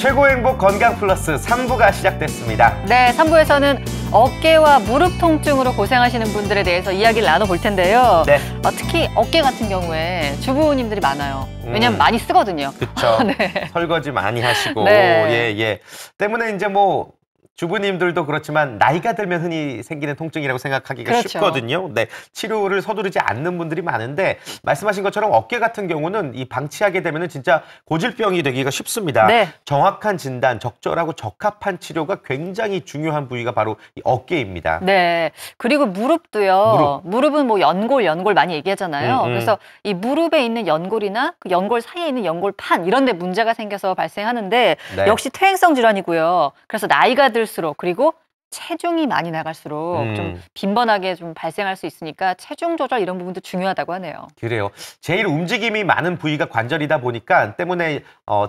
최고 행복 건강 플러스 3부가 시작됐습니다. 네, 3부에서는 어깨와 무릎 통증으로 고생하시는 분들에 대해서 이야기를 나눠볼 텐데요. 네. 특히 어깨 같은 경우에 주부님들이 많아요. 왜냐면 많이 쓰거든요. 그렇죠. 네. 설거지 많이 하시고 네. 예. 때문에 이제 뭐 주부님들도 그렇지만 나이가 들면 흔히 생기는 통증이라고 생각하기가 그렇죠. 쉽거든요. 네, 치료를 서두르지 않는 분들이 많은데 말씀하신 것처럼 어깨 같은 경우는 이 방치하게 되면은 진짜 고질병이 되기가 쉽습니다. 네. 정확한 진단, 적절하고 적합한 치료가 굉장히 중요한 부위가 바로 이 어깨입니다. 네. 그리고 무릎도요. 무릎은 뭐 연골 많이 얘기하잖아요. 그래서 이 무릎에 있는 연골이나 그 연골 사이에 있는 연골판 이런 데 문제가 생겨서 발생하는데 네. 역시 퇴행성 질환이고요. 그래서 나이가 들수록 그리고 체중이 많이 나갈수록 좀 빈번하게 좀 발생할 수 있으니까 체중 조절 이런 부분도 중요하다고 하네요. 그래요. 제일 움직임이 많은 부위가 관절이다 보니까 때문에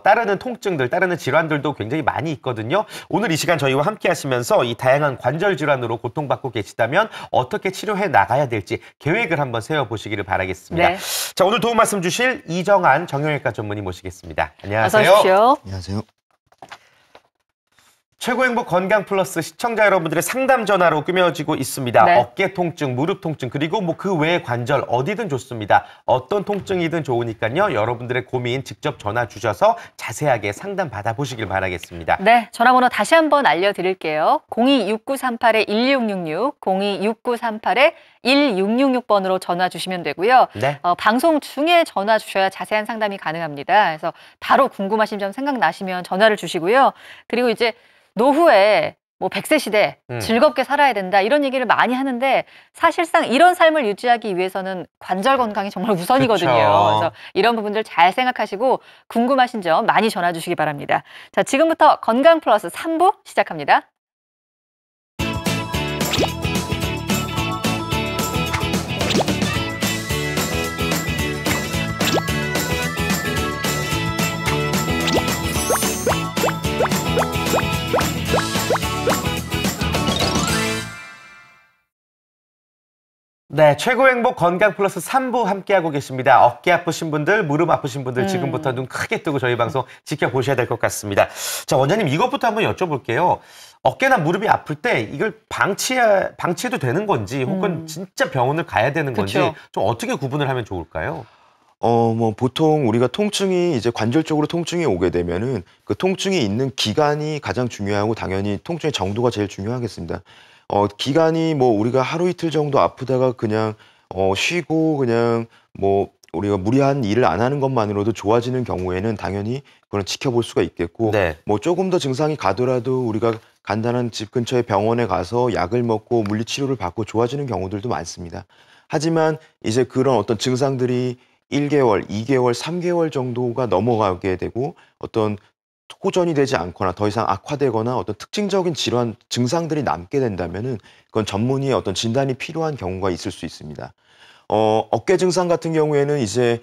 따르는 통증들, 따르는 질환들도 굉장히 많이 있거든요. 오늘 이 시간 저희와 함께 하시면서 이 다양한 관절 질환으로 고통받고 계시다면 어떻게 치료해 나가야 될지 계획을 한번 세워보시기를 바라겠습니다. 네. 자, 오늘 도움 말씀 주실 이정한 정형외과 전문의 모시겠습니다. 안녕하세요. 어서 오십시오. 안녕하세요. 최고행복 건강 플러스 시청자 여러분들의 상담 전화로 꾸며지고 있습니다. 네. 어깨 통증, 무릎 통증, 그리고 뭐 그 외의 관절 어디든 좋습니다. 어떤 통증이든 좋으니까요. 여러분들의 고민 직접 전화 주셔서 자세하게 상담 받아보시길 바라겠습니다. 네, 전화번호 다시 한번 알려드릴게요. 026938-1666, 026938-1666번으로 전화 주시면 되고요. 네. 방송 중에 전화 주셔야 자세한 상담이 가능합니다. 그래서 바로 궁금하신 점 생각나시면 전화를 주시고요. 그리고 이제 노후에 뭐 100세 시대 즐겁게 살아야 된다 이런 얘기를 많이 하는데 사실상 이런 삶을 유지하기 위해서는 관절 건강이 정말 우선이거든요. 그쵸. 그래서 이런 부분들 잘 생각하시고 궁금하신 점 많이 전화 주시기 바랍니다. 자, 지금부터 건강 플러스 3부 시작합니다. 네, 최고 행복 건강 플러스 3부 함께하고 계십니다. 어깨 아프신 분들, 무릎 아프신 분들 지금부터 눈 크게 뜨고 저희 방송 지켜보셔야 될 것 같습니다. 자, 원장님 이것부터 한번 여쭤볼게요. 어깨나 무릎이 아플 때 이걸 방치해도 되는 건지 혹은 진짜 병원을 가야 되는 건지 그쵸. 좀 어떻게 구분을 하면 좋을까요? 보통 우리가 통증이 이제 관절 쪽으로 통증이 오게 되면은 그 통증이 있는 기간이 가장 중요하고 당연히 통증의 정도가 제일 중요하겠습니다. 기간이 뭐 우리가 하루 이틀 정도 아프다가 그냥 쉬고 그냥 뭐 우리가 무리한 일을 안 하는 것만으로도 좋아지는 경우에는 당연히 그건 지켜볼 수가 있겠고 네. 뭐 조금 더 증상이 가더라도 우리가 간단한 집 근처의 병원에 가서 약을 먹고 물리치료를 받고 좋아지는 경우들도 많습니다. 하지만 이제 그런 어떤 증상들이 1개월, 2개월, 3개월 정도가 넘어가게 되고 어떤 호전이 되지 않거나 더 이상 악화되거나 어떤 특징적인 질환 증상들이 남게 된다면은 그건 전문의의 어떤 진단이 필요한 경우가 있을 수 있습니다. 어깨 증상 같은 경우에는 이제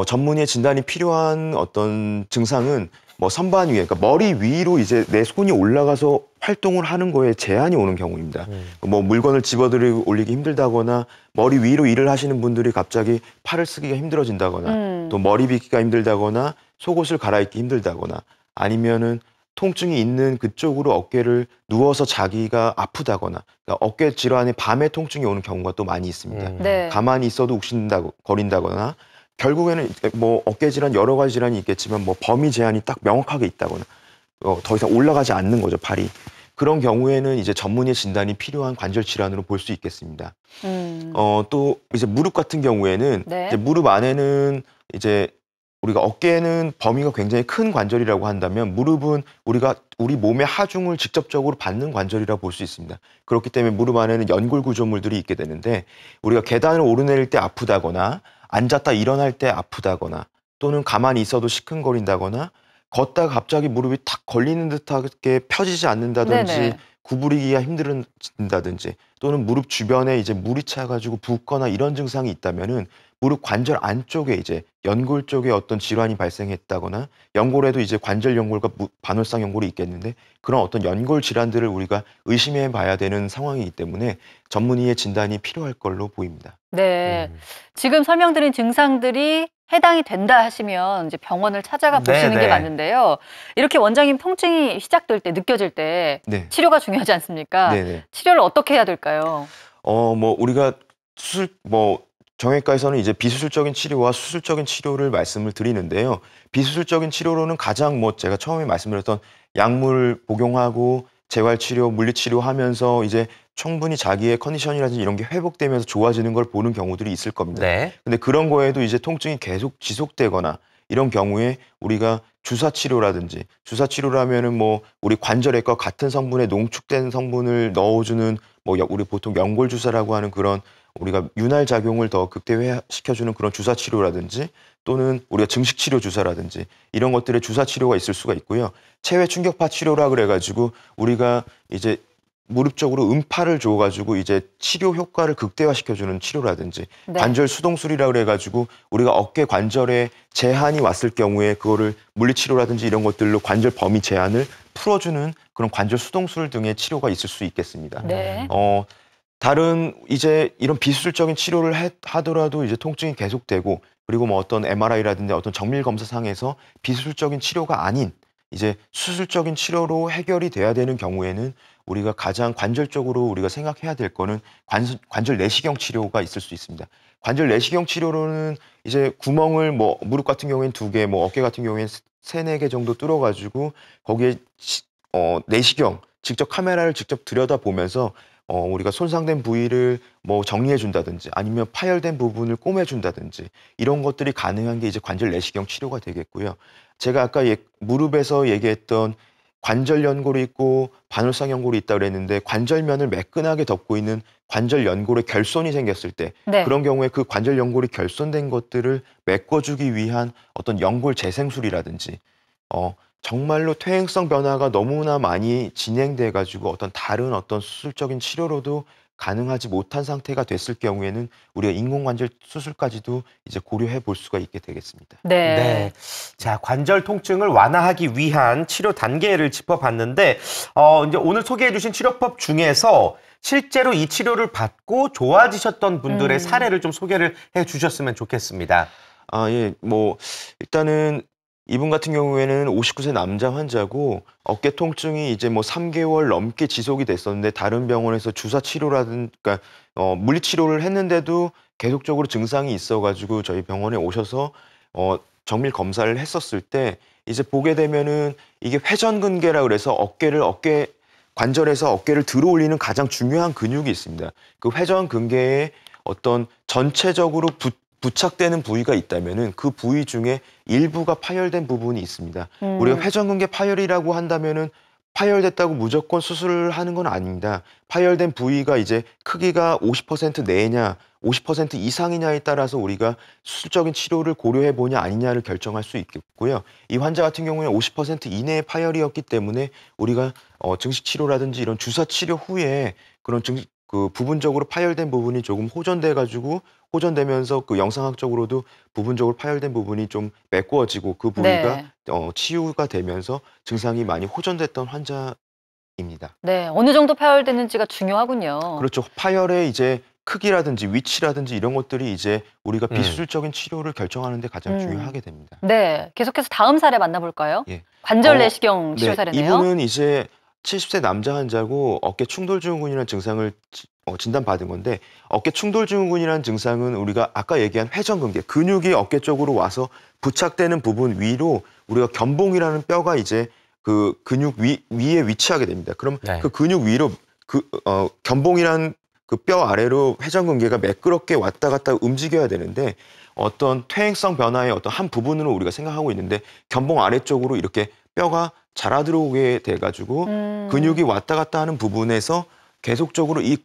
전문의의 진단이 필요한 어떤 증상은 뭐 선반 위에, 그러니까 머리 위로 이제 내 손이 올라가서 활동을 하는 거에 제한이 오는 경우입니다. 뭐 물건을 집어들이고 올리기 힘들다거나 머리 위로 일을 하시는 분들이 갑자기 팔을 쓰기가 힘들어진다거나 또 머리 빗기가 힘들다거나 속옷을 갈아입기 힘들다거나 아니면은 통증이 있는 그쪽으로 어깨를 누워서 자기가 아프다거나 그러니까 어깨 질환에 밤에 통증이 오는 경우가 또 많이 있습니다. 네. 가만히 있어도 거린다거나 결국에는 뭐 어깨 질환 여러 가지 질환이 있겠지만 뭐 범위 제한이 딱 명확하게 있다거나 더 이상 올라가지 않는 거죠, 팔이. 그런 경우에는 이제 전문의 진단이 필요한 관절 질환으로 볼 수 있겠습니다. 또 이제 무릎 같은 경우에는 네. 이제 무릎 안에는 이제 우리가 어깨는 범위가 굉장히 큰 관절이라고 한다면 무릎은 우리 몸의 하중을 직접적으로 받는 관절이라고 볼 수 있습니다. 그렇기 때문에 무릎 안에는 연골 구조물들이 있게 되는데 우리가 계단을 오르내릴 때 아프다거나 앉았다 일어날 때 아프다거나 또는 가만히 있어도 시큰거린다거나 걷다가 갑자기 무릎이 탁 걸리는 듯하게 펴지지 않는다든지 네네. 구부리기가 힘들다든지 또는 무릎 주변에 이제 물이 차가지고 붓거나 이런 증상이 있다면은 무릎 관절 안쪽에 이제 연골 쪽에 어떤 질환이 발생했다거나 연골에도 이제 관절 연골과 반월상 연골이 있겠는데 그런 어떤 연골 질환들을 우리가 의심해 봐야 되는 상황이기 때문에 전문의의 진단이 필요할 걸로 보입니다. 네. 지금 설명드린 증상들이 해당이 된다 하시면 이제 병원을 찾아가 보시는 네, 게 네. 맞는데요. 이렇게 원장님 통증이 시작될 때, 느껴질 때 네. 치료가 중요하지 않습니까? 네네. 치료를 어떻게 해야 될까요? 뭐 우리가 정형외과에서는 이제 비수술적인 치료와 수술적인 치료를 말씀을 드리는데요. 비수술적인 치료로는 가장 제가 처음에 말씀드렸던 약물 복용하고 재활치료, 물리치료하면서 이제 충분히 자기의 컨디션이라든지 이런 게 회복되면서 좋아지는 걸 보는 경우들이 있을 겁니다. 네. 근데 그런 거에도 이제 통증이 계속 지속되거나 이런 경우에 우리가 주사치료라든지, 주사치료라면은 우리 관절액과 같은 성분의 농축된 성분을 넣어주는 우리 보통 연골주사라고 하는 그런 우리가 윤활 작용을 더 극대화시켜주는 그런 주사 치료라든지, 또는 우리가 증식치료 주사라든지 이런 것들의 주사 치료가 있을 수가 있고요. 체외 충격파 치료라 그래가지고 우리가 이제 무릎 쪽으로 음파를 줘가지고 이제 치료 효과를 극대화시켜주는 치료라든지, 네. 관절 수동술이라 그래가지고 우리가 어깨 관절에 제한이 왔을 경우에 그거를 물리치료라든지 이런 것들로 관절 범위 제한을 풀어주는 그런 관절 수동술 등의 치료가 있을 수 있겠습니다. 네. 다른 이제 이런 비수술적인 치료를 하더라도 이제 통증이 계속되고, 그리고 어떤 MRI라든지 어떤 정밀 검사상에서 비수술적인 치료가 아닌 이제 수술적인 치료로 해결이 돼야 되는 경우에는 우리가 가장 관절적으로 우리가 생각해야 될 거는 관절 내시경 치료가 있을 수 있습니다. 관절 내시경 치료로는 이제 구멍을 무릎 같은 경우에는 2개, 어깨 같은 경우에는 3, 4개 정도 뚫어가지고 거기에 내시경, 직접 카메라를 직접 들여다보면서 우리가 손상된 부위를 정리해 준다든지 아니면 파열된 부분을 꼬매 준다든지 이런 것들이 가능한 게 이제 관절 내시경 치료가 되겠고요. 제가 아까 무릎에서 얘기했던 관절 연골이 있고 반월상 연골이 있다 그랬는데, 관절면을 매끈하게 덮고 있는 관절 연골에 결손이 생겼을 때 네. 그런 경우에 그 관절 연골이 결손된 것들을 메꿔주기 위한 어떤 연골 재생술이라든지, 정말로 퇴행성 변화가 너무나 많이 진행돼 가지고 다른 수술적인 치료로도 가능하지 못한 상태가 됐을 경우에는 우리가 인공관절 수술까지도 이제 고려해 볼 수가 있게 되겠습니다. 네. 네. 자, 관절 통증을 완화하기 위한 치료 단계를 짚어봤는데, 이제 오늘 소개해주신 치료법 중에서 실제로 이 치료를 받고 좋아지셨던 분들의 사례를 좀 소개를 해주셨으면 좋겠습니다. 예. 일단은 이분 같은 경우에는 59세 남자 환자고, 어깨 통증이 이제 3개월 넘게 지속이 됐었는데 다른 병원에서 주사 치료라든가 물리 치료를 했는데도 계속적으로 증상이 있어 가지고 저희 병원에 오셔서 정밀 검사를 했었을 때 이제 보게 되면은 이게 회전근개라 그래서 어깨 관절에서 어깨를 들어 올리는 가장 중요한 근육이 있습니다. 그 회전근개에 어떤 전체적으로 부착되는 부위가 있다면은 그 부위 중에 일부가 파열된 부분이 있습니다. 우리가 회전근개 파열이라고 한다면은 파열됐다고 무조건 수술을 하는 건 아닙니다. 파열된 부위가 이제 크기가 50% 내냐, 50% 이상이냐에 따라서 우리가 수술적인 치료를 고려해 보냐 아니냐를 결정할 수 있겠고요. 이 환자 같은 경우에 50% 이내의 파열이었기 때문에 우리가 증식 치료라든지 이런 주사 치료 후에 그런 부분적으로 파열된 부분이 조금 호전되면서 그 영상학적으로도 부분적으로 파열된 부분이 좀 메꿔지고 그 부위가 네. 치유가 되면서 증상이 많이 호전됐던 환자입니다. 네. 어느 정도 파열되는지가 중요하군요. 그렇죠. 파열의 이제 크기라든지 위치라든지 이런 것들이 이제 우리가 비수술적인 치료를 결정하는 데 가장 중요하게 됩니다. 네. 계속해서 다음 사례 만나볼까요? 예. 관절 내시경 치료 네. 사례네요. 이분은 이제 70세 남자 환자고 어깨 충돌증후군이라는 증상을 진단받은 건데, 어깨 충돌증후군이라는 증상은 우리가 아까 얘기한 회전근개, 근육이 어깨 쪽으로 와서 부착되는 부분 위로 우리가 견봉이라는 뼈가 이제 그 근육 위에 위치하게 됩니다. 그럼 네. 그 근육 위로 견봉이라는 그 뼈 아래로 회전근개가 매끄럽게 왔다 갔다 움직여야 되는데, 어떤 퇴행성 변화의 어떤 한 부분으로 우리가 생각하고 있는데 견봉 아래쪽으로 이렇게 뼈가 자라 들어오게 돼가지고 근육이 왔다 갔다 하는 부분에서 계속적으로 이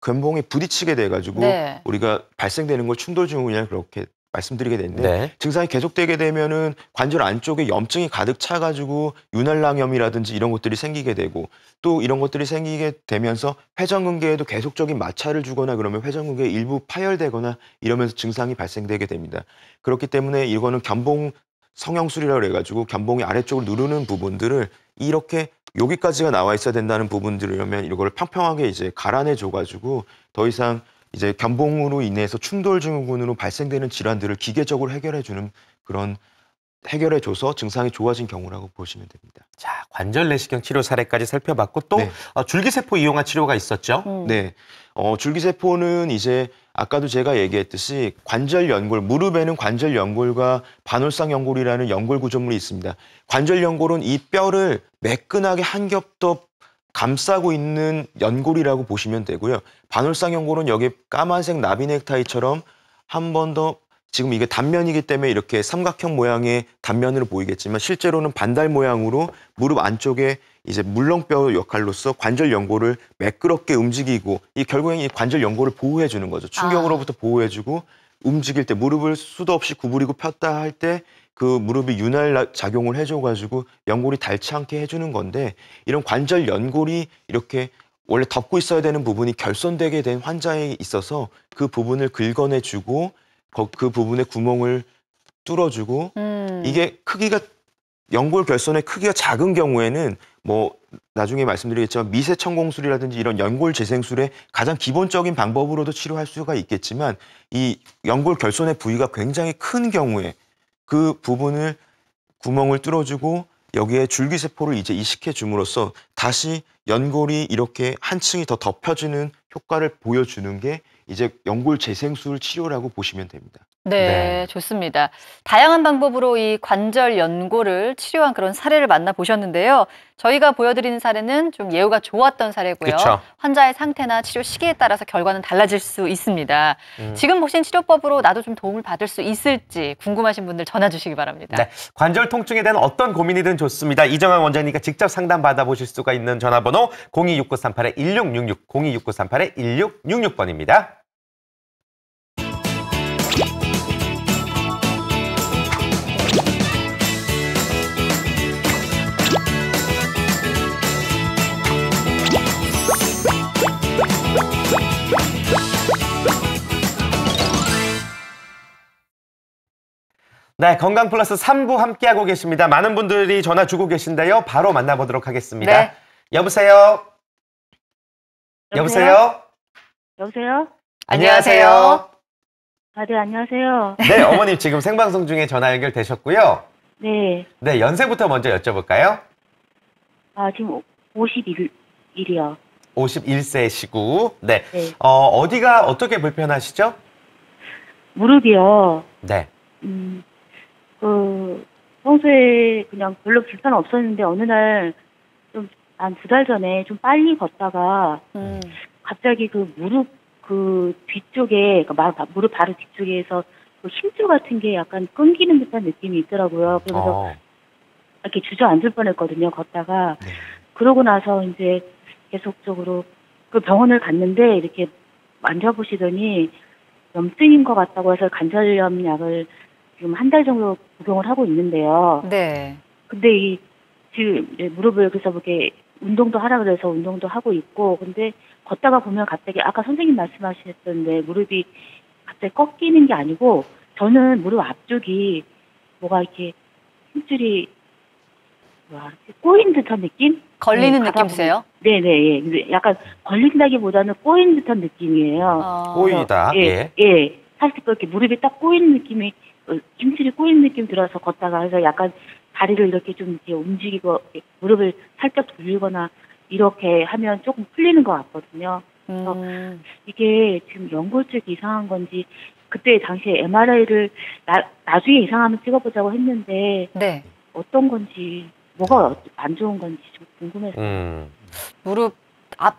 견봉에 부딪히게 돼가지고 네. 우리가 발생되는 걸 충돌증후군이라 그렇게 말씀드리게 되는데, 네. 증상이 계속되게 되면은 관절 안쪽에 염증이 가득 차가지고 윤활낭염이라든지 이런 것들이 생기게 되고, 또 이런 것들이 생기게 되면서 회전근개에도 계속적인 마찰을 주거나 그러면 회전근개 일부 파열되거나 이러면서 증상이 발생되게 됩니다. 그렇기 때문에 이거는 견봉 성형술이라고 그래가지고 견봉이 아래쪽으로 누르는 부분들을 이렇게 여기까지가 나와 있어야 된다는 부분들이라면 이거를 평평하게 이제 갈아내 줘가지고 더 이상 이제 견봉으로 인해서 충돌 증후군으로 발생되는 질환들을 기계적으로 해결해주는 그런 해결해줘서 증상이 좋아진 경우라고 보시면 됩니다. 자, 관절 내시경 치료 사례까지 살펴봤고 또 네. 줄기세포 이용한 치료가 있었죠. 네, 줄기세포는 이제 아까도 제가 얘기했듯이 관절 연골, 무릎에는 관절 연골과 반월상 연골이라는 연골 구조물이 있습니다. 관절 연골은 이 뼈를 매끈하게 한 겹 더 감싸고 있는 연골이라고 보시면 되고요. 반월상 연골은 여기 까만색 나비 넥타이처럼 한 번 더 지금 이게 단면이기 때문에 이렇게 삼각형 모양의 단면으로 보이겠지만 실제로는 반달 모양으로 무릎 안쪽에 이제 물렁뼈 역할로서 관절 연골을 매끄럽게 움직이고 이 결국엔 이 관절 연골을 보호해 주는 거죠. 충격으로부터 보호해 주고 움직일 때 무릎을 수도 없이 구부리고 폈다 할 때 그 무릎이 윤활 작용을 해줘 가지고 연골이 닳지 않게 해주는 건데 이런 관절 연골이 이렇게 원래 덮고 있어야 되는 부분이 결손되게 된 환자에 있어서 그 부분을 긁어내 주고 그 부분에 구멍을 뚫어주고 이게 크기가 연골 결손의 크기가 작은 경우에는 뭐 나중에 말씀드리겠지만 미세천공술이라든지 이런 연골 재생술의 가장 기본적인 방법으로도 치료할 수가 있겠지만 이 연골 결손의 부위가 굉장히 큰 경우에 그 부분을 구멍을 뚫어주고 여기에 줄기세포를 이제 이식해 줌으로써 다시 연골이 이렇게 한 층이 더 덮여지는 효과를 보여주는 게 이제 연골 재생술 치료라고 보시면 됩니다. 네, 좋습니다. 다양한 방법으로 이 관절 연골을 치료한 그런 사례를 만나보셨는데요. 저희가 보여드리는 사례는 좀 예후가 좋았던 사례고요. 그쵸. 환자의 상태나 치료 시기에 따라서 결과는 달라질 수 있습니다. 지금 보신 치료법으로 나도 좀 도움을 받을 수 있을지 궁금하신 분들 전화 주시기 바랍니다. 네, 관절 통증에 대한 어떤 고민이든 좋습니다. 이정환 원장님과 직접 상담 받아보실 수가 있는 전화번호 026938-1666, 026938-1666번입니다. 네, 건강 플러스 3부 함께하고 계십니다. 많은 분들이 전화 주고 계신데요. 바로 만나보도록 하겠습니다. 네. 여보세요? 여보세요? 여보세요? 안녕하세요? 아, 네, 안녕하세요. 네, 어머님 지금 생방송 중에 전화 연결되셨고요. 네. 네, 연세부터 먼저 여쭤볼까요? 아, 지금 51이요. 51세시고, 네. 네. 어디가 어떻게 불편하시죠? 무릎이요. 네. 평소에 그냥 별로 불편 없었는데 어느 날 좀 한 2달 전에 좀 빨리 걷다가 갑자기 그 무릎 그 뒤쪽에, 그러니까 무릎 바로 뒤쪽에서 그 힘줄 같은 게 약간 끊기는 듯한 느낌이 있더라고요. 그러면서 이렇게 주저앉을 뻔했거든요, 걷다가. 네. 그러고 나서 이제 계속적으로 그 병원을 갔는데 이렇게 만져보시더니 염증인 것 같다고 해서 관절염 약을 지금 1달 정도 복용을 하고 있는데요. 네. 근데 지금 이제 무릎을 그래서 이렇게 운동도 하라 그래서 운동도 하고 있고, 근데 걷다가 보면 갑자기 아까 선생님 말씀하셨던데 무릎이 갑자기 꺾이는 게 아니고 저는 무릎 앞쪽이 뭐가 이렇게 힘줄이 이렇게 꼬인 듯한 느낌? 걸리는 네, 느낌이세요? 네네, 예. 근데 약간 걸린다기보다는 꼬인 듯한 느낌이에요. 꼬이다. 예, 예. 사실 그렇게 무릎이 딱 꼬인 느낌이, 힘줄이 꼬인 느낌 들어서 걷다가 해서 약간 다리를 이렇게 좀 이렇게 움직이고 무릎을 살짝 돌리거나 이렇게 하면 조금 풀리는 것 같거든요. 그래서 이게 지금 연골 쪽이 이상한 건지 그때 당시에 MRI를 나중에 이상하면 찍어보자고 했는데 네. 어떤 건지 뭐가 안 좋은 건지 좀 궁금해서. 무릎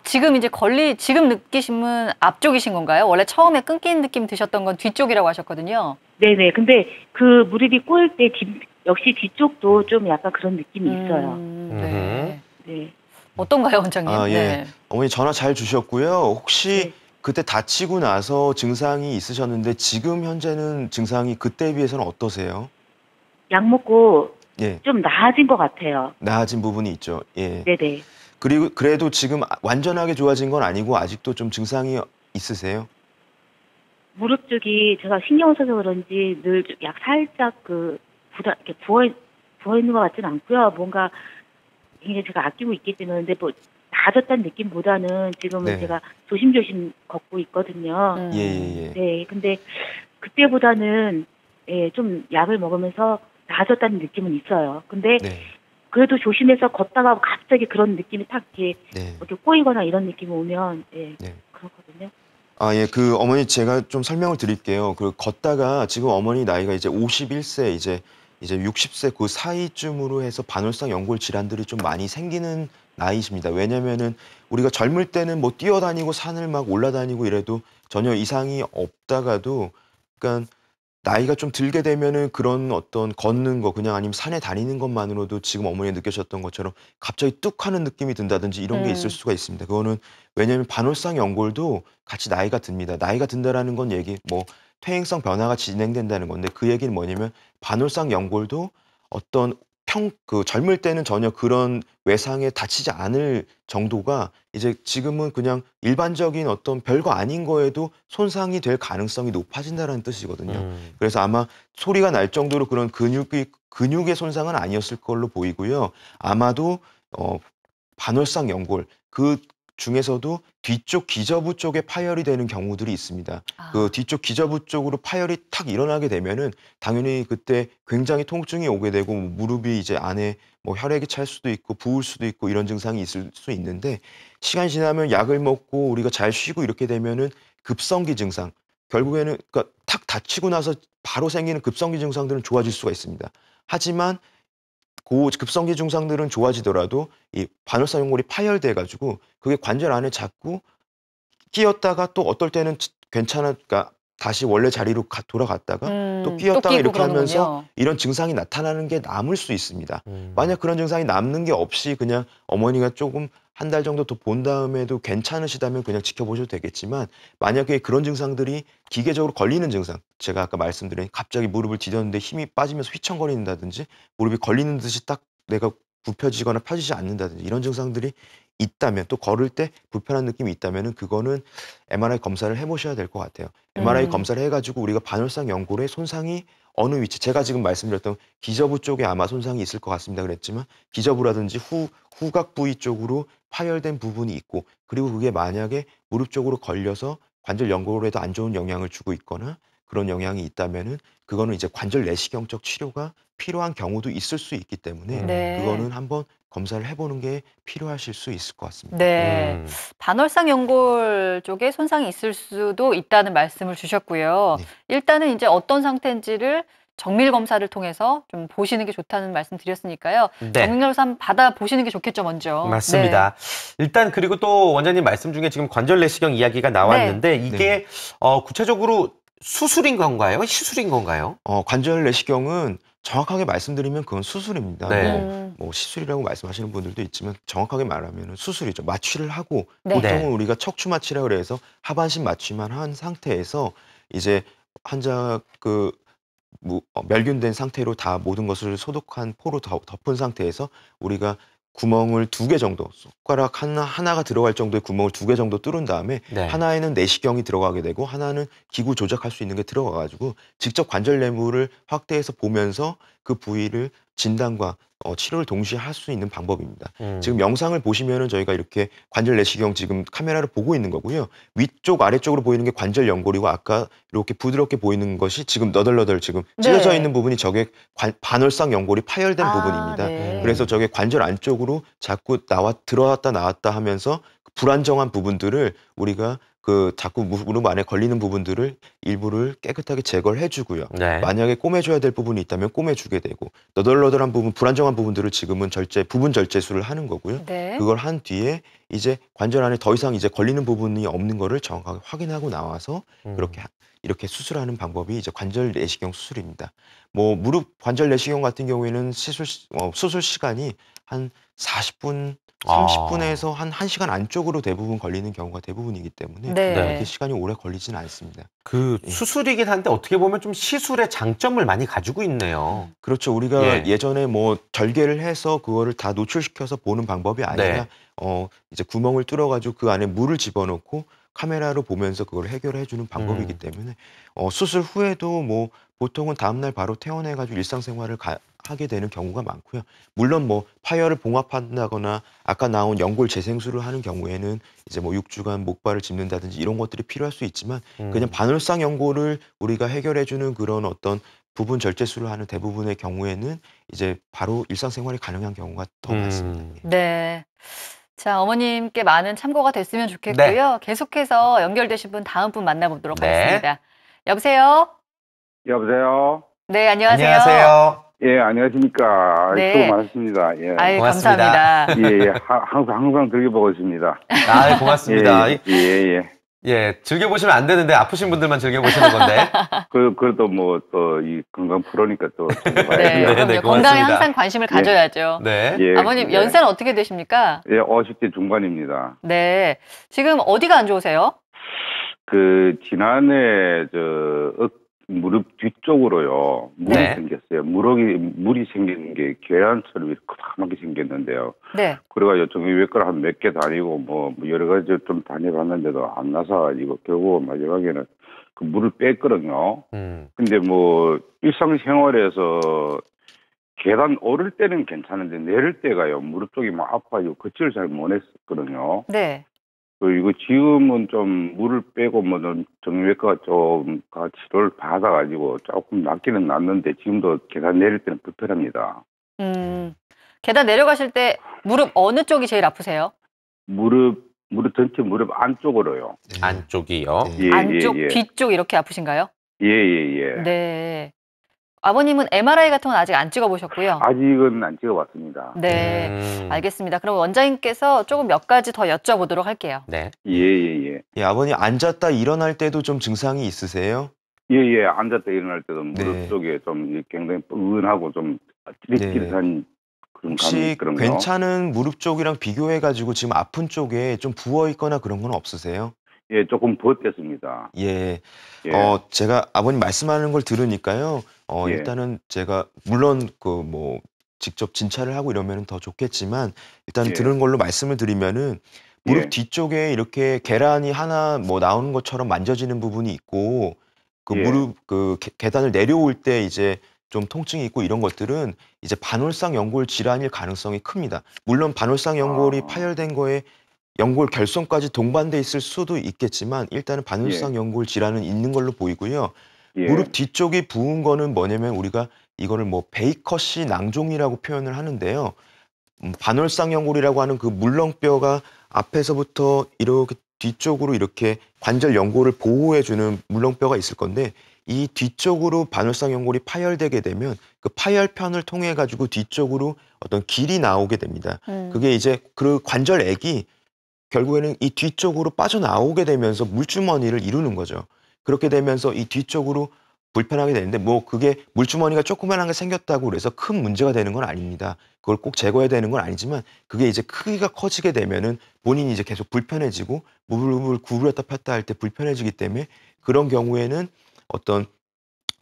지금 이제 지금 느끼심은 앞쪽이신 건가요? 원래 처음에 끊기는 느낌 드셨던 건 뒤쪽이라고 하셨거든요. 네네. 근데 그 무릎이 꼬일 때 역시 뒤쪽도 좀 약간 그런 느낌이 있어요. 네. 네. 어떤가요, 원장님? 아, 예. 네. 어머니 전화 잘 주셨고요. 혹시 네. 그때 다치고 나서 증상이 있으셨는데 지금 현재는 증상이 그때에 비해서는 어떠세요? 약 먹고 예, 좀 나아진 것 같아요. 나아진 부분이 있죠. 예. 네네. 그리고 그래도 지금 완전하게 좋아진 건 아니고 아직도 좀 증상이 있으세요? 무릎 쪽이 제가 신경 써서 그런지 늘 살짝 이렇게 부어 있는 것 같지는 않고요. 뭔가 굉장히 제가 아끼고 있기 때문에 근데 뭐 나아졌다는 느낌보다는 지금은 네. 제가 조심조심 걷고 있거든요. 예. 네, 근데 그때보다는 예, 좀 약을 먹으면서 나아졌다는 느낌은 있어요. 근데 네. 그래도 조심해서 걷다가 갑자기 그런 느낌이 딱 네. 이렇게 꼬이거나 이런 느낌이 오면 예, 네. 그렇거든요. 예. 그 어머니 제가 좀 설명을 드릴게요. 그 걷다가 지금 어머니 나이가 이제 51세 이제 60세 그 사이쯤으로 해서 반월성 연골 질환들이 좀 많이 생기는 나이십니다. 왜냐면은 우리가 젊을 때는 뭐 뛰어다니고 산을 막 올라다니고 이래도 전혀 이상이 없다가도 그러니까 나이가 좀 들게 되면은 그런 어떤 걷는 거 그냥 아니면 산에 다니는 것만으로도 지금 어머니가 느끼셨던 것처럼 갑자기 뚝 하는 느낌이 든다든지 이런 게 있을 수가 있습니다. 그거는 왜냐하면 반월성 연골도 같이 나이가 듭니다. 나이가 든다라는 건 뭐 퇴행성 변화가 진행된다는 건데 그 얘기는 뭐냐면 반월성 연골도 어떤 그 젊을 때는 전혀 그런 외상에 다치지 않을 정도가 이제 지금은 그냥 일반적인 어떤 별거 아닌 거에도 손상이 될 가능성이 높아진다는 뜻이거든요. 그래서 아마 소리가 날 정도로 그런 근육의 손상은 아니었을 걸로 보이고요. 아마도 반월상 연골 그 중에서도 뒤쪽 기저부 쪽에 파열이 되는 경우들이 있습니다. 그 뒤쪽 기저부 쪽으로 파열이 탁 일어나게 되면은 당연히 그때 굉장히 통증이 오게 되고 무릎이 이제 안에 뭐 혈액이 찰 수도 있고 부을 수도 있고 이런 증상이 있을 수 있는데 시간이 지나면 약을 먹고 우리가 잘 쉬고 이렇게 되면은 급성기 증상 결국에는 그러니까 탁 다치고 나서 바로 생기는 급성기 증상들은 좋아질 수가 있습니다. 하지만 급성기 증상들은 좋아지더라도 이 반월상 연골이 파열돼 가지고 그게 관절 안에 자꾸 끼었다가 또 어떨 때는 그러니까 다시 원래 자리로 돌아갔다가 또 또 끼었다가 끼고 이렇게 하면서 그러는군요. 이런 증상이 나타나는 게 남을 수 있습니다. 음. 만약 그런 증상이 남는 게 없이 그냥 어머니가 조금 한 달 정도 더 본 다음에도 괜찮으시다면 그냥 지켜보셔도 되겠지만 만약에 그런 증상들이 기계적으로 걸리는 증상 제가 아까 말씀드린 갑자기 무릎을 디뎠는데 힘이 빠지면서 휘청거린다든지 무릎이 걸리는 듯이 딱 내가 굽혀지거나 펴지지 않는다든지 이런 증상들이 있다면 또 걸을 때 불편한 느낌이 있다면은 그거는 MRI 검사를 해보셔야 될 것 같아요. MRI 검사를 해가지고 우리가 반월상 연골의 손상이 어느 위치, 제가 지금 말씀드렸던 기저부 쪽에 아마 손상이 있을 것 같습니다. 그랬지만 기저부라든지 후각 부위 쪽으로 파열된 부분이 있고 그리고 그게 만약에 무릎 쪽으로 걸려서 관절 연골에도 안 좋은 영향을 주고 있거나 그런 영향이 있다면은 그거는 이제 관절 내시경적 치료가 필요한 경우도 있을 수 있기 때문에 네. 그거는 한번 검사를 해보는 게 필요하실 수 있을 것 같습니다. 네. 반월상 연골 쪽에 손상이 있을 수도 있다는 말씀을 주셨고요. 네. 일단은 이제 어떤 상태인지를 정밀 검사를 통해서 좀 보시는 게 좋다는 말씀 드렸으니까요. 네. 정밀 검사 한번 받아 보시는 게 좋겠죠, 먼저. 맞습니다. 일단 그리고 또 원장님 말씀 중에 지금 관절 내시경 이야기가 나왔는데 이게 구체적으로 수술인 건가요? 시술인 건가요? 관절 내시경은 정확하게 말씀드리면 그건 수술입니다. 네. 뭐 시술이라고 말씀하시는 분들도 있지만 정확하게 말하면 수술이죠. 마취를 하고 네. 보통은 네. 우리가 척추 마취라 그래서 하반신 마취만 한 상태에서 이제 환자 멸균된 상태로 다 모든 것을 소독한 포로 덮은 상태에서 우리가 구멍을 2개 정도, 손가락 하나가 들어갈 정도의 구멍을 2개 정도 뚫은 다음에 네. 하나에는 내시경이 들어가게 되고 하나는 기구 조작할 수 있는 게 들어가 가지고 직접 관절 내부를 확대해서 보면서 그 부위를 진단과 치료를 동시에 할 수 있는 방법입니다. 지금 영상을 보시면은 저희가 이렇게 관절 내시경 지금 카메라를 보고 있는 거고요. 위쪽 아래쪽으로 보이는 게 관절 연골이고 아까 이렇게 부드럽게 보이는 것이 지금 너덜너덜 지금 찢어져 있는 부분이 저게 반월상 연골이 파열된 부분입니다. 네. 그래서 저게 관절 안쪽으로 자꾸 들어왔다 나왔다 하면서 불안정한 부분들을 우리가 자꾸 무릎 안에 걸리는 부분들을 일부를 깨끗하게 제거를 해주고요. 네. 만약에 꼬매줘야 될 부분이 있다면 꼬매주게 되고 너덜너덜한 부분, 불안정한 부분들을 지금은 부분 절제술을 하는 거고요. 네. 그걸 한 뒤에 이제 관절 안에 더 이상 이제 걸리는 부분이 없는 거를 정확하게 확인하고 나와서 이렇게 수술하는 방법이 이제 관절 내시경 수술입니다. 뭐 무릎 관절 내시경 같은 경우에는 수술 시간이 한 40분, 30분에서 한 1시간 안쪽으로 대부분 걸리는 경우가 대부분이기 때문에 네. 그렇게 시간이 오래 걸리지는 않습니다. 수술이긴 한데 어떻게 보면 좀 시술의 장점을 많이 가지고 있네요. 그렇죠. 우리가 예. 예전에 뭐 절개를 해서 그거를 다 노출시켜서 보는 방법이 아니라 이제 구멍을 뚫어가지고 그 안에 물을 집어넣고 카메라로 보면서 그걸 해결해 주는 방법이기 때문에 수술 후에도 뭐 보통은 다음날 바로 퇴원해가지고 일상생활을 하게 되는 경우가 많고요. 물론 뭐 파열을 봉합한다거나 아까 나온 연골 재생술을 하는 경우에는 이제 뭐 6주간 목발을 짚는다든지 이런 것들이 필요할 수 있지만 그냥 반월상 연골을 우리가 해결해주는 그런 어떤 부분 절제술을 하는 대부분의 경우에는 이제 바로 일상생활이 가능한 경우가 더 많습니다. 예. 네. 자, 어머님께 많은 참고가 됐으면 좋겠고요. 계속해서 연결되신 분 다음 분 만나보도록 네. 하겠습니다. 여보세요? 여보세요? 네, 안녕하세요. 안녕하세요. 예, 안녕하십니까. 네. 수고 많으십니다. 예. 아유, 고맙습니다. 감사합니다. 예, 예. 항상 즐겨보고 있습니다. 아, 고맙습니다. 예, 예. 예, 즐겨보시면 안 되는데 아프신 분들만 즐겨보시는 건데. 그래도 뭐, 또, 이 건강 프로니까 또, 네, 즐겨봐야죠. 네, 그럼요. 네, 건강에 고맙습니다. 항상 관심을 가져야죠. 네. 예, 아버님, 예. 연세는 어떻게 되십니까? 예, 50대 중반입니다. 네. 지금 어디가 안 좋으세요? 지난해, 무릎 뒤쪽으로요, 물이 네. 생겼어요. 물이 생기는 게 계란처럼 이렇게 크게 생겼는데요. 네. 그래가지고 정형외과를 한 몇 개 다니고 뭐 여러 가지 좀 다녀봤는데도 안 나서가지고 결국 마지막에는 그 물을 뺐거든요. 근데 뭐 일상생활에서 계단 오를 때는 괜찮은데 내릴 때가요 무릎 쪽이 막 아파가지고 걷지를 잘 못했거든요. 네. 그리고 지금은 좀 물을 빼고 뭐 정형외과가 좀 치료를 받아가지고 조금 낫기는 낫는데 지금도 계단 내릴 때는 불편합니다. 계단 내려가실 때 무릎 어느 쪽이 제일 아프세요? 무릎 전체 무릎 안쪽으로요. 네. 안쪽이요. 네. 예, 안쪽, 예, 예. 뒤쪽 이렇게 아프신가요? 예. 네. 아버님은 MRI 같은 건 아직 안 찍어보셨고요. 아직은 안 찍어봤습니다. 네. 알겠습니다. 그럼 원장님께서 조금 몇 가지 더 여쭤보도록 할게요. 네. 예. 예, 아버님 앉았다 일어날 때도 좀 증상이 있으세요? 예. 앉았다 일어날 때도 네. 무릎 쪽에 좀 굉장히 뻐근하고 좀 찌릿찌릿한 그런 감이 혹시 있거든요. 괜찮은 무릎 쪽이랑 비교해가지고 지금 아픈 쪽에 좀 부어 있거나 그런 건 없으세요? 예, 조금 벗겼습니다. 예. 예. 제가 아버님 말씀하는 걸 들으니까요. 예. 일단은 제가 물론 직접 진찰을 하고 이러면 더 좋겠지만 일단 예. 들은 걸로 말씀을 드리면은 무릎 예. 뒤쪽에 이렇게 계란이 하나 뭐 나오는 것처럼 만져지는 부분이 있고 예. 무릎 계단을 내려올 때 이제 좀 통증이 있고 이런 것들은 이제 반월상 연골 질환일 가능성이 큽니다. 물론 반월상 연골이 파열된 거에 연골 결손까지 동반돼 있을 수도 있겠지만 일단은 반월상 연골 질환은 있는 걸로 보이고요. 예. 무릎 뒤쪽이 부은 거는 뭐냐면 우리가 이거를 뭐 베이커시 낭종이라고 표현을 하는데요. 반월상 연골이라고 하는 그 물렁뼈가 앞에서부터 이렇게 뒤쪽으로 이렇게 관절 연골을 보호해주는 물렁뼈가 있을 건데 이 뒤쪽으로 반월상 연골이 파열되게 되면 그 파열편을 통해 가지고 뒤쪽으로 어떤 길이 나오게 됩니다. 그게 이제 그 관절액이 결국에는 이 뒤쪽으로 빠져나오게 되면서 물주머니를 이루는 거죠. 그렇게 되면서 이 뒤쪽으로 불편하게 되는데 뭐 그게 물주머니가 조그만한 게 생겼다고 그래서 큰 문제가 되는 건 아닙니다. 그걸 꼭 제거해야 되는 건 아니지만 그게 이제 크기가 커지게 되면은 본인이 이제 계속 불편해지고 무릎을 구부렸다 폈다 할 때 불편해지기 때문에 그런 경우에는 어떤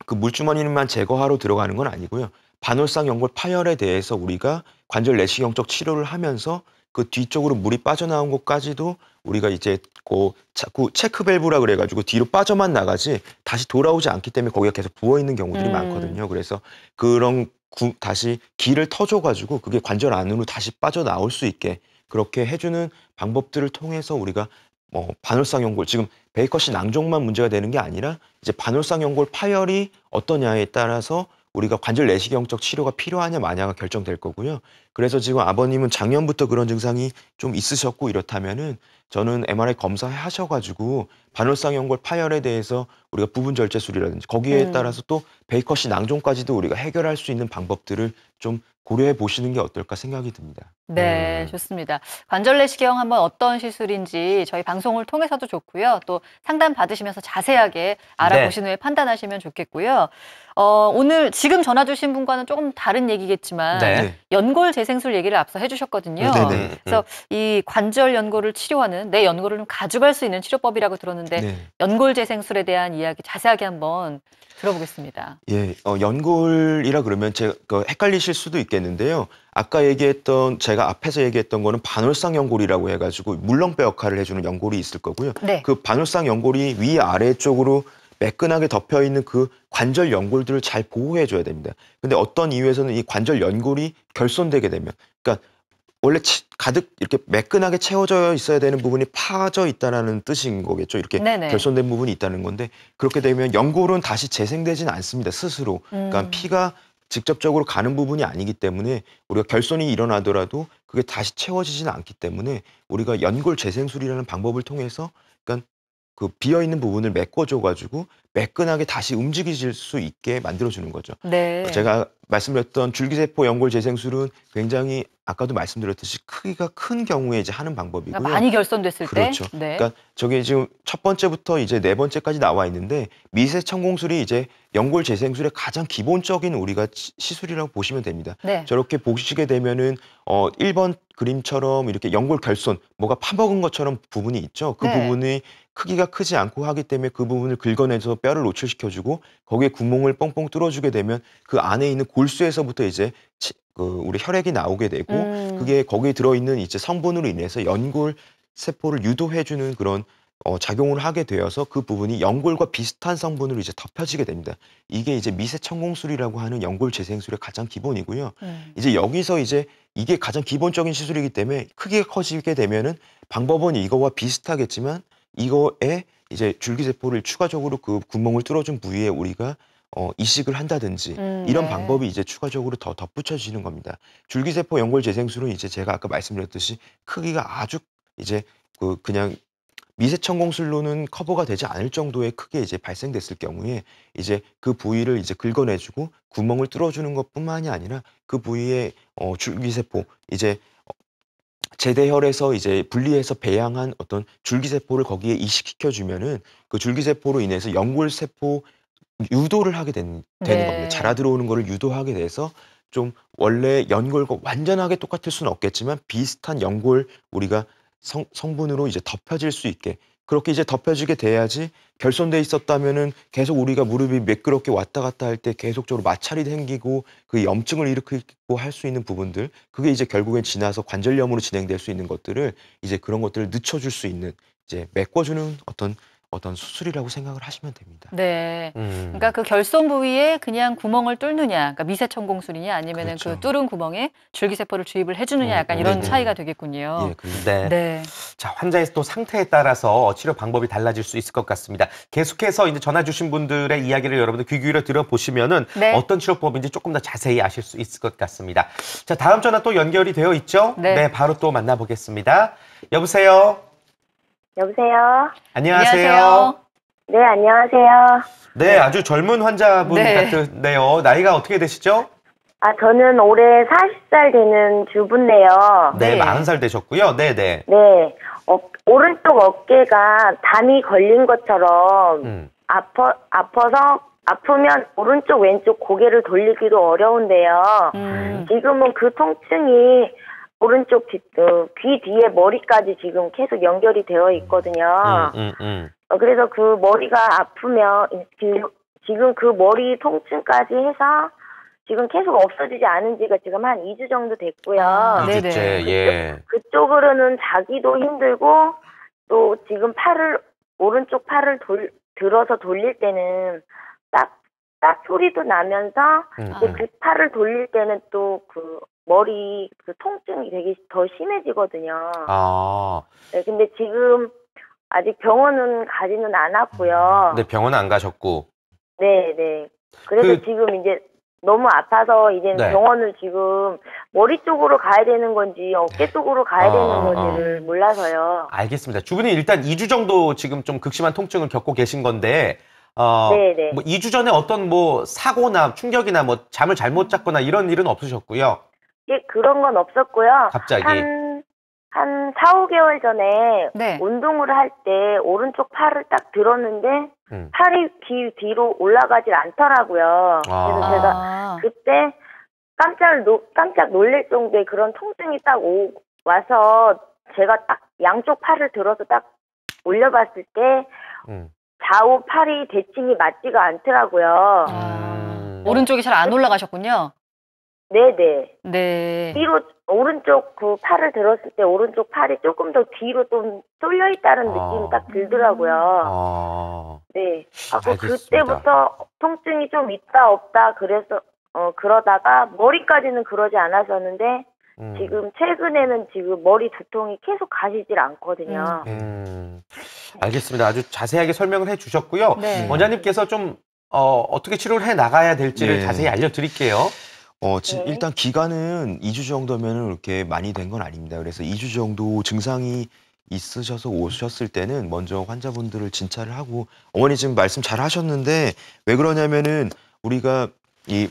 그 물주머니만 제거하러 들어가는 건 아니고요. 반월상 연골 파열에 대해서 우리가 관절 내시경적 치료를 하면서 그 뒤쪽으로 물이 빠져나온 것까지도 우리가 이제 자꾸 체크밸브라 그래가지고 뒤로 빠져만 나가지 다시 돌아오지 않기 때문에 거기가 계속 부어 있는 경우들이 많거든요. 그래서 그런 다시 길을 터줘가지고 그게 관절 안으로 다시 빠져나올 수 있게 그렇게 해주는 방법들을 통해서 우리가 반월상 연골 지금 베이커시 낭종만 문제가 되는 게 아니라 이제 반월상 연골 파열이 어떠냐에 따라서 우리가 관절 내시경적 치료가 필요하냐 마냐가 결정될 거고요. 그래서 지금 아버님은 작년부터 그런 증상이 좀 있으셨고 이렇다면은 저는 MRI 검사하셔가지고 반월상 연골 파열에 대해서 우리가 부분 절제술이라든지 거기에 따라서 또 베이커시 낭종까지도 우리가 해결할 수 있는 방법들을 좀 고려해 보시는 게 어떨까 생각이 듭니다. 네, 좋습니다. 관절 내시경 한번 어떤 시술인지 저희 방송을 통해서도 좋고요. 또 상담 받으시면서 자세하게 알아보신 후에 판단하시면 좋겠고요. 오늘 지금 전화 주신 분과는 조금 다른 얘기겠지만 네. 연골 재생술 얘기를 앞서 해주셨거든요. 네네. 그래서 이 관절 연골을 치료하는 내 연골을 좀 가져갈 수 있는 치료법이라고 들었는데 네. 연골 재생술에 대한 이야기 자세하게 한번 들어보겠습니다. 예, 연골이라 그러면 제가 헷갈리실 수도 있겠는데요. 아까 제가 앞에서 얘기했던 거는 반월상 연골이라고 해가지고 물렁뼈 역할을 해주는 연골이 있을 거고요. 네. 그 반월상 연골이 위아래 쪽으로 매끈하게 덮여 있는 그 관절 연골들을 잘 보호해 줘야 됩니다. 근데 어떤 이유에서는 이 관절 연골이 결손되게 되면, 그러니까 원래 가득 이렇게 매끈하게 채워져 있어야 되는 부분이 파져 있다라는 뜻인 거겠죠. 이렇게 네네. 결손된 부분이 있다는 건데, 그렇게 되면 연골은 다시 재생되지는 않습니다, 스스로. 그러니까 피가 직접적으로 가는 부분이 아니기 때문에 우리가 결손이 일어나더라도 그게 다시 채워지지는 않기 때문에 우리가 연골 재생술이라는 방법을 통해서, 그러니까 그 비어 있는 부분을 메꿔줘가지고 매끈하게 다시 움직이실 수 있게 만들어주는 거죠. 네. 제가 말씀드렸던 줄기세포 연골 재생술은 굉장히 아까도 말씀드렸듯이 크기가 큰 경우에 이제 하는 방법이고요. 그러니까 많이 결손됐을 그렇죠. 때. 네. 그러니까 저게 지금 첫 번째부터 이제 네 번째까지 나와 있는데, 미세 천공술이 이제 연골 재생술의 가장 기본적인 우리가 시술이라고 보시면 됩니다. 네. 저렇게 보시게 되면은 1번 그림처럼 이렇게 연골 결손, 뭐가 파먹은 것처럼 부분이 있죠. 그 네. 부분이 크기가 크지 않고 하기 때문에 그 부분을 긁어내서 뼈를 노출시켜주고 거기에 구멍을 뻥뻥 뚫어주게 되면 그 안에 있는 골수에서부터 이제 우리 혈액이 나오게 되고, 그게 거기에 들어있는 이제 성분으로 인해서 연골 세포를 유도해주는 그런 작용을 하게 되어서 그 부분이 연골과 비슷한 성분으로 이제 덮여지게 됩니다. 이게 이제 미세 천공술이라고 하는 연골 재생술의 가장 기본이고요. 이제 여기서 이제 이게 가장 기본적인 시술이기 때문에 크기가 커지게 되면은 방법은 이거와 비슷하겠지만, 이거에 이제 줄기세포를 추가적으로 그 구멍을 뚫어준 부위에 우리가 이식을 한다든지 이런 네. 방법이 이제 추가적으로 더 덧붙여지는 겁니다. 줄기세포 연골 재생술은 이제 제가 아까 말씀드렸듯이 크기가 아주 이제 그냥 미세천공술로는 커버가 되지 않을 정도의 크게 이제 발생됐을 경우에 이제 그 부위를 이제 긁어내주고 구멍을 뚫어주는 것뿐만이 아니라 그 부위에 줄기세포 이제 제대혈에서 이제 분리해서 배양한 어떤 줄기세포를 거기에 이식시켜 주면은 그 줄기세포로 인해서 연골세포 유도를 하게 되는 네. 겁니다. 자라 들어오는 거를 유도하게 돼서 좀 원래 연골과 완전하게 똑같을 수는 없겠지만 비슷한 연골 우리가 성분으로 이제 덮여질 수 있게, 그렇게 이제 덮여지게 돼야지 결손돼 있었다면은 계속 우리가 무릎이 매끄럽게 왔다 갔다 할 때 계속적으로 마찰이 생기고 그 염증을 일으키고 할 수 있는 부분들, 그게 이제 결국엔 지나서 관절염으로 진행될 수 있는 것들을 이제 그런 것들을 늦춰줄 수 있는 이제 메꿔주는 어떤 수술이라고 생각을 하시면 됩니다. 네. 그러니까 그 결손 부위에 그냥 구멍을 뚫느냐, 그러니까 미세천공술이냐, 아니면은 그 그렇죠. 뚫은 구멍에 줄기세포를 주입을 해주느냐, 약간 이런 네네. 차이가 되겠군요. 예, 그렇죠. 네. 네. 자, 환자의 또 상태에 따라서 치료 방법이 달라질 수 있을 것 같습니다. 계속해서 이제 전화 주신 분들의 이야기를 여러분들 귀 기울여 들어보시면은 네. 어떤 치료법인지 조금 더 자세히 아실 수 있을 것 같습니다. 자, 다음 전화 또 연결이 되어 있죠? 네. 바로 또 만나보겠습니다. 여보세요? 여보세요? 안녕하세요? 네, 안녕하세요. 네, 아주 젊은 환자분 네. 같은데요. 나이가 어떻게 되시죠? 저는 올해 40살 되는 주부인데요. 네, 네. 40살 되셨고요. 네네. 네, 오른쪽 어깨가 담이 걸린 것처럼 아프면 오른쪽 왼쪽 고개를 돌리기도 어려운데요. 지금은 그 통증이 오른쪽 귀 뒤에 머리까지 지금 계속 연결이 되어 있거든요. 그래서 그 머리가 아프면 지금 그 머리 통증까지 해서 지금 계속 없어지지 않은 지가 지금 한 2주 정도 됐고요. 네네. 2주째, 예. 그쪽으로는 자기도 힘들고 또 지금 오른쪽 팔을 들어서 돌릴 때는 딱 소리도 나면서 이제 그 팔을 돌릴 때는 또 그 머리 그 통증이 되게 더 심해지거든요. 네, 근데 지금 아직 병원은 가지는 않았고요. 네, 병원 안 가셨고. 네. 그래서 지금 이제 너무 아파서 이제는 네. 병원을 지금 머리 쪽으로 가야 되는 건지 어깨 쪽으로 가야 되는 건지를 몰라서요. 알겠습니다. 주부님 일단 2주 정도 지금 좀 극심한 통증을 겪고 계신 건데, 네네. 뭐 2주 전에 어떤 뭐 사고나 충격이나 뭐 잠을 잘못 잤거나 이런 일은 없으셨고요? 예, 그런 건 없었고요. 갑자기. 한 4, 5개월 전에 네. 운동을 할 때 오른쪽 팔을 딱 들었는데 팔이 귀 뒤로 올라가질 않더라고요. 그래서 제가 그때 깜짝 놀랄 정도의 그런 통증이 딱 와서 제가 딱 양쪽 팔을 들어서 딱 올려봤을 때 좌우 팔이 대칭이 맞지가 않더라고요. 오른쪽이 잘 안 올라가셨군요. 네네. 네. 오른쪽 그 팔을 들었을 때 오른쪽 팔이 조금 더 뒤로 좀 쏠려 있다는 느낌이 딱 들더라고요. 네. 그때부터 통증이 좀 있다 없다 그래서 그러다가 머리까지는 그러지 않았었는데 지금 최근에는 지금 머리 두통이 계속 가시질 않거든요. 알겠습니다. 아주 자세하게 설명을 해주셨고요. 네. 원장님께서 좀 어떻게 치료를 해 나가야 될지를 네. 자세히 알려드릴게요. 네. 일단 기간은 2주 정도면은 그렇게 많이 된 건 아닙니다. 그래서 2주 정도 증상이 있으셔서 오셨을 때는 먼저 환자분들을 진찰을 하고, 어머니 지금 말씀 잘 하셨는데 왜 그러냐면은 우리가 이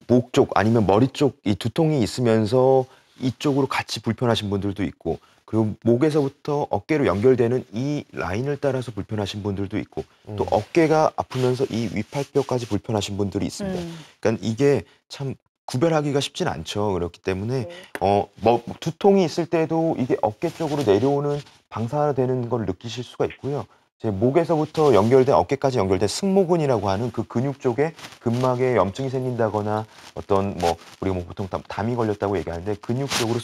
목 쪽 아니면 머리 쪽 이 두통이 있으면서 이쪽으로 같이 불편하신 분들도 있고, 그리고 목에서부터 어깨로 연결되는 이 라인을 따라서 불편하신 분들도 있고, 또 어깨가 아프면서 이 위팔뼈까지 불편하신 분들이 있습니다. 그러니까 이게 참 구별하기가 쉽진 않죠. 그렇기 때문에 두통이 있을 때도 이게 어깨 쪽으로 내려오는 방사되는 걸 느끼실 수가 있고요. 제 목에서부터 연결된 어깨까지 연결된 승모근이라고 하는 그 근육 쪽에 근막에 염증이 생긴다거나 어떤 우리가 보통 담이 걸렸다고 얘기하는데 근육 쪽으로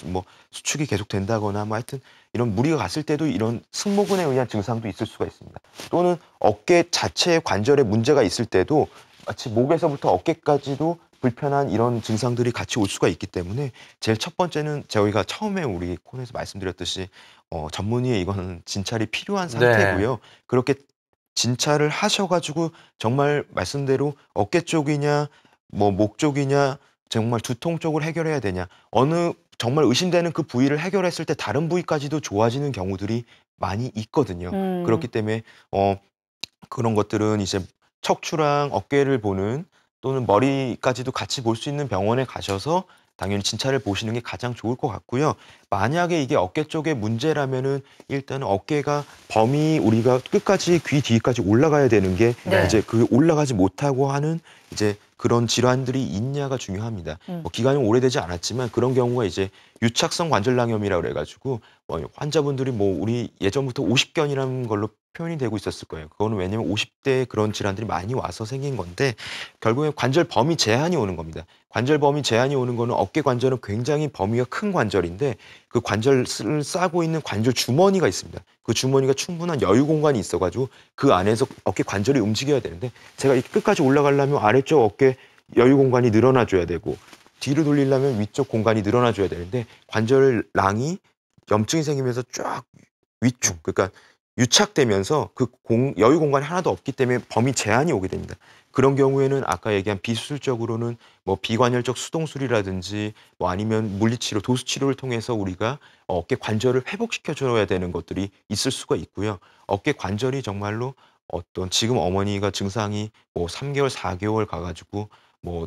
수축이 계속 된다거나 하여튼 이런 무리가 갔을 때도 이런 승모근에 의한 증상도 있을 수가 있습니다. 또는 어깨 자체의 관절에 문제가 있을 때도 마치 목에서부터 어깨까지도 불편한 이런 증상들이 같이 올 수가 있기 때문에 제일 첫 번째는 저희가 처음에 우리 코너에서 말씀드렸듯이 전문의의 이거는 진찰이 필요한 상태고요. 그렇게 진찰을 하셔가지고 정말 말씀대로 어깨 쪽이냐 목 쪽이냐 정말 두통 쪽을 해결해야 되냐, 어느 정말 의심되는 그 부위를 해결했을 때 다른 부위까지도 좋아지는 경우들이 많이 있거든요. 그렇기 때문에 그런 것들은 이제 척추랑 어깨를 보는 또는 머리까지도 같이 볼 수 있는 병원에 가셔서 당연히 진찰을 보시는 게 가장 좋을 것 같고요. 만약에 이게 어깨 쪽에 문제라면은 일단은 어깨가 범위 우리가 끝까지 귀 뒤까지 올라가야 되는 게 이제 그 올라가지 못하고 하는 이제 그런 질환들이 있냐가 중요합니다. 기간이 오래되지 않았지만 그런 경우가 이제 유착성 관절낭염이라고 그래가지고 환자분들이 우리 예전부터 50견이라는 걸로 표현이 되고 있었을 거예요. 그거는 왜냐면 50대에 그런 질환들이 많이 와서 생긴 건데 결국에 관절 범위 제한이 오는 겁니다. 관절 범위 제한이 오는 거는 어깨 관절은 굉장히 범위가 큰 관절인데 그 관절을 싸고 있는 관절 주머니가 있습니다. 그 주머니가 충분한 여유 공간이 있어가지고 그 안에서 어깨 관절이 움직여야 되는데 제가 이 끝까지 올라가려면 아래쪽 어깨 여유 공간이 늘어나줘야 되고 뒤로 돌리려면 위쪽 공간이 늘어나줘야 되는데 관절랑이 염증이 생기면서 쫙 위축, 그러니까 유착되면서 그 여유 공간이 하나도 없기 때문에 범위 제한이 오게 됩니다. 그런 경우에는 아까 얘기한 비수술적으로는 비관절적 수동술이라든지 아니면 물리치료, 도수치료를 통해서 우리가 어깨 관절을 회복시켜줘야 되는 것들이 있을 수가 있고요. 어깨 관절이 정말로 지금 어머니가 증상이 3개월, 4개월 가가지고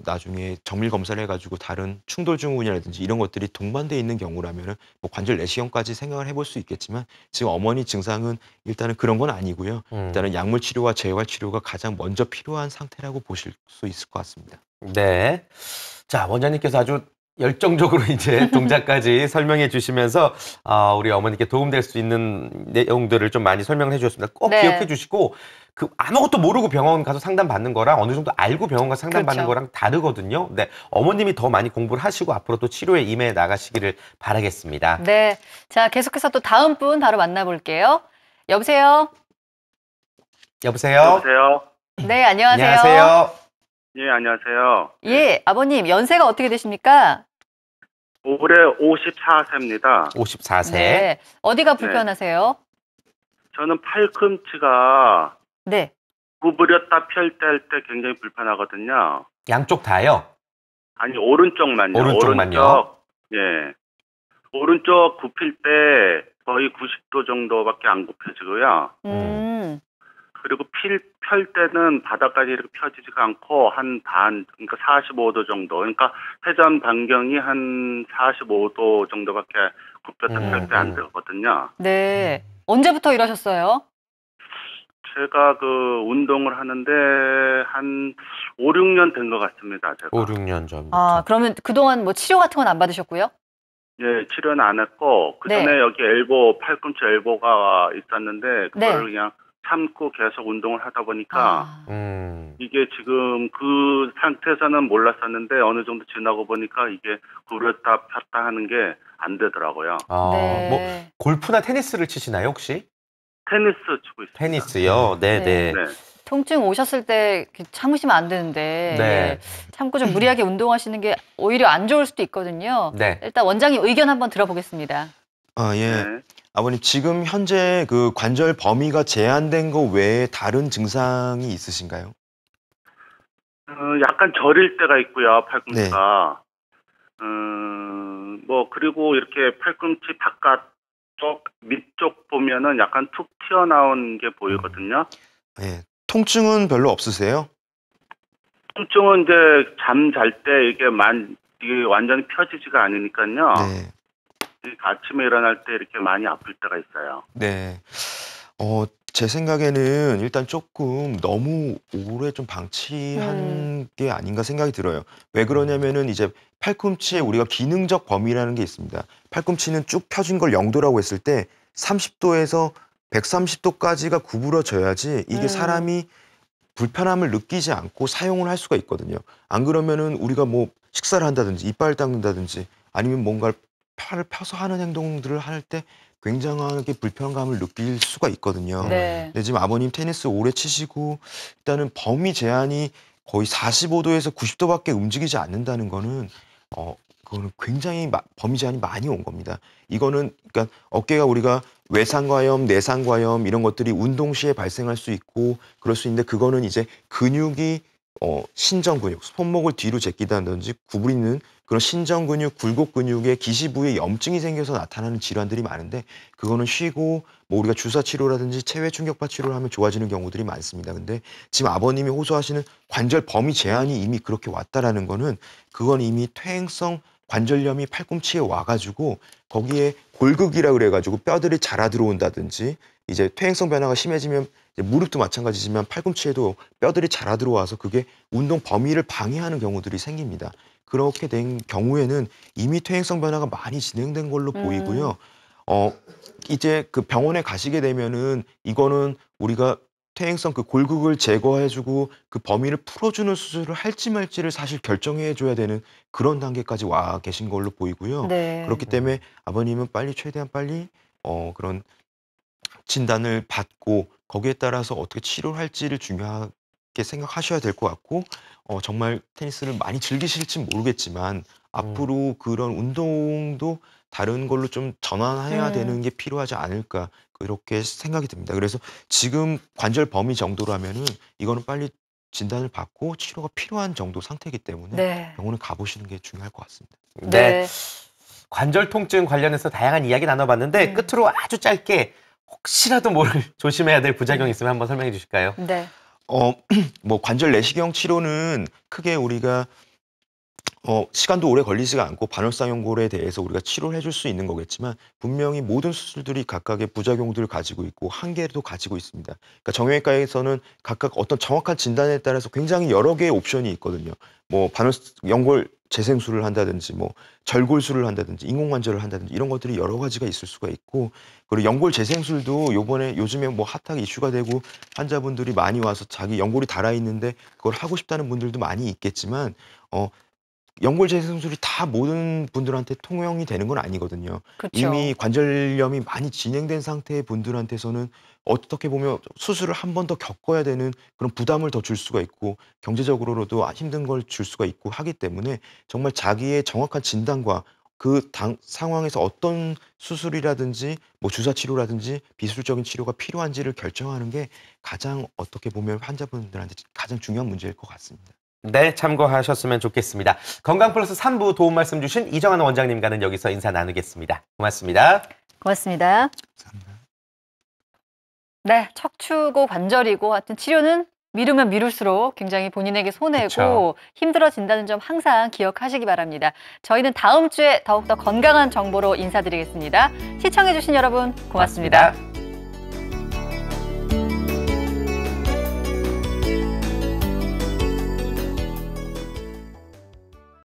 나중에 정밀 검사를 해가지고 다른 충돌 증후군이라든지 이런 것들이 동반돼 있는 경우라면은 관절 내시경까지 생각을 해볼 수 있겠지만 지금 어머니 증상은 일단은 그런 건 아니고요. 일단은 약물 치료와 재활 치료가 가장 먼저 필요한 상태라고 보실 수 있을 것 같습니다. 네. 자, 원장님께서 아주 열정적으로 이제 동작까지 설명해 주시면서 우리 어머니께 도움될 수 있는 내용들을 좀 많이 설명해 주셨습니다. 꼭 기억해 주시고 아무것도 모르고 병원 가서 상담 받는 거랑 어느 정도 알고 병원 가서 상담 받는 거랑 다르거든요. 네, 어머님이 더 많이 공부를 하시고 앞으로 또 치료에 임해 나가시기를 바라겠습니다. 네, 자 계속해서 또 다음 분 바로 만나볼게요. 여보세요? 여보세요? 여보세요? 네, 안녕하세요. 안녕하세요. 예, 안녕하세요. 예, 아버님 연세가 어떻게 되십니까? 올해 54세입니다. 54세. 네, 어디가 불편하세요? 저는 팔꿈치가 네. 구부렸다 펼 때 굉장히 불편하거든요. 양쪽 다요? 아니, 오른쪽만요. 오른쪽만요? 오른쪽, 예. 오른쪽 굽힐 때 거의 90도 정도밖에 안 굽혀지고요. 그리고 펼 때는 바닥까지 이렇게 펴지지가 않고 그러니까 45도 정도. 그러니까 회전 반경이 한 45도 정도밖에 굽혔다 펼 때 안 되거든요. 네. 언제부터 이러셨어요? 제가 운동을 하는데 한 5, 6년 된 것 같습니다. 제가. 5, 6년 전부터. 아, 그러면 그동안 치료 같은 건 안 받으셨고요? 예, 치료는 안 했고, 그 전에 여기 팔꿈치 엘보가 있었는데, 그걸 그냥 참고 계속 운동을 하다 보니까 아. 이게 지금 그 상태에서는 몰랐었는데 어느 정도 지나고 보니까 이게 구렸다 폈다 하는 게 안 되더라고요. 네. 뭐 골프나 테니스를 치시나요, 혹시? 테니스 치고 있습니다. 테니스요. 네, 네. 네. 통증 오셨을 때 참으시면 안 되는데 네. 예, 참고 좀 무리하게 운동하시는 게 오히려 안 좋을 수도 있거든요. 네. 일단 원장님 의견 한번 들어보겠습니다. 예. 네. 아버님, 지금 현재 그 관절 범위가 제한된 거 외에 다른 증상이 있으신가요? 약간 저릴 때가 있고요, 팔꿈치가. 뭐, 그리고 이렇게 팔꿈치 바깥쪽, 밑쪽 보면은 약간 툭 튀어나온 게 보이거든요. 예. 통증은 별로 없으세요? 통증은 이제 잠 잘 때 이게 완전히 펴지지가 않으니까요. 네. 아침에 일어날 때 이렇게 많이 아플 때가 있어요. 네. 제 생각에는 일단 조금 너무 오래 좀 방치한 게 아닌가 생각이 들어요. 왜 그러냐면은 이제 팔꿈치에 우리가 기능적 범위라는 게 있습니다. 팔꿈치는 쭉 펴진 걸 0도라고 했을 때 30도에서 130도까지가 구부러져야지 이게 사람이 불편함을 느끼지 않고 사용을 할 수가 있거든요. 안 그러면은 우리가 뭐 식사를 한다든지 이빨을 닦는다든지 아니면 뭔가를 팔을 펴서 하는 행동들을 할 때 굉장하게 불편감을 느낄 수가 있거든요. 네. 근데 지금 아버님 테니스 오래 치시고 일단은 범위 제한이 거의 45도에서 90도밖에 움직이지 않는다는 거는 그거는 굉장히 범위 제한이 많이 온 겁니다. 이거는 그러니까 어깨가 우리가 외상과염, 내상과염 이런 것들이 운동 시에 발생할 수 있고 그럴 수 있는데 그거는 이제 근육이 신전 근육, 손목을 뒤로 제끼다든지 구부리는 그런 신전 근육, 굴곡 근육의 기시 부위에 염증이 생겨서 나타나는 질환들이 많은데 그거는 쉬고 뭐 우리가 주사 치료라든지 체외 충격파 치료를 하면 좋아지는 경우들이 많습니다. 근데 지금 아버님이 호소하시는 관절 범위 제한이 이미 그렇게 왔다라는 거는 그건 이미 퇴행성 관절염이 팔꿈치에 와가지고 거기에 골극이라 그래가지고 뼈들이 자라 들어온다든지 이제 퇴행성 변화가 심해지면 무릎도 마찬가지지만 팔꿈치에도 뼈들이 자라 들어와서 그게 운동 범위를 방해하는 경우들이 생깁니다. 그렇게 된 경우에는 이미 퇴행성 변화가 많이 진행된 걸로 보이고요. 이제 그 병원에 가시게 되면은 이거는 우리가 퇴행성 그 골극을 제거해주고 그 범위를 풀어주는 수술을 할지 말지를 사실 결정해줘야 되는 그런 단계까지 와 계신 걸로 보이고요. 네. 그렇기 때문에 아버님은 최대한 빨리 그런 진단을 받고 거기에 따라서 어떻게 치료를 할지를 중요하게 생각하셔야 될 것 같고 정말 테니스를 많이 즐기실지 모르겠지만 앞으로 그런 운동도 다른 걸로 좀 전환해야 되는 게 필요하지 않을까 그렇게 생각이 듭니다. 그래서 지금 관절 범위 정도라면은 이거는 빨리 진단을 받고 치료가 필요한 정도 상태이기 때문에 네. 병원에 가보시는 게 중요할 것 같습니다. 네. 관절 통증 관련해서 다양한 이야기 나눠봤는데 끝으로 아주 짧게 혹시라도 모를 조심해야 될 부작용 있으면 한번 설명해 주실까요? 네. 뭐 관절 내시경 치료는 크게 우리가 시간도 오래 걸리지가 않고 반월상 연골에 대해서 우리가 치료를 해줄 수 있는 거겠지만 분명히 모든 수술들이 각각의 부작용들을 가지고 있고 한계도 가지고 있습니다. 그러니까 정형외과에서는 각각 어떤 정확한 진단에 따라서 굉장히 여러 개의 옵션이 있거든요. 뭐 연골 재생술을 한다든지 뭐 절골술을 한다든지 인공관절을 한다든지 이런 것들이 여러 가지가 있을 수가 있고 그리고 연골 재생술도 요즘에 뭐 핫하게 이슈가 되고 환자분들이 많이 와서 자기 연골이 닳아 있는데 그걸 하고 싶다는 분들도 많이 있겠지만 연골 재생술이 다 모든 분들한테 통용이 되는 건 아니거든요. 그쵸. 이미 관절염이 많이 진행된 상태의 분들한테서는 어떻게 보면 수술을 한 번 더 겪어야 되는 그런 부담을 더 줄 수가 있고 경제적으로도 힘든 걸 줄 수가 있고 하기 때문에 정말 자기의 정확한 진단과 그 상황에서 어떤 수술이라든지 뭐 주사 치료라든지 비술적인 치료가 필요한지를 결정하는 게 가장 어떻게 보면 환자분들한테 가장 중요한 문제일 것 같습니다. 네, 참고하셨으면 좋겠습니다. 건강플러스 3부 도움 말씀 주신 이정환 원장님과는 여기서 인사 나누겠습니다. 고맙습니다. 고맙습니다. 감사합니다. 네, 척추고 관절이고 하여튼 치료는 미루면 미룰수록 굉장히 본인에게 손해고 그쵸. 힘들어진다는 점 항상 기억하시기 바랍니다. 저희는 다음 주에 더욱더 건강한 정보로 인사드리겠습니다. 시청해주신 여러분 고맙습니다.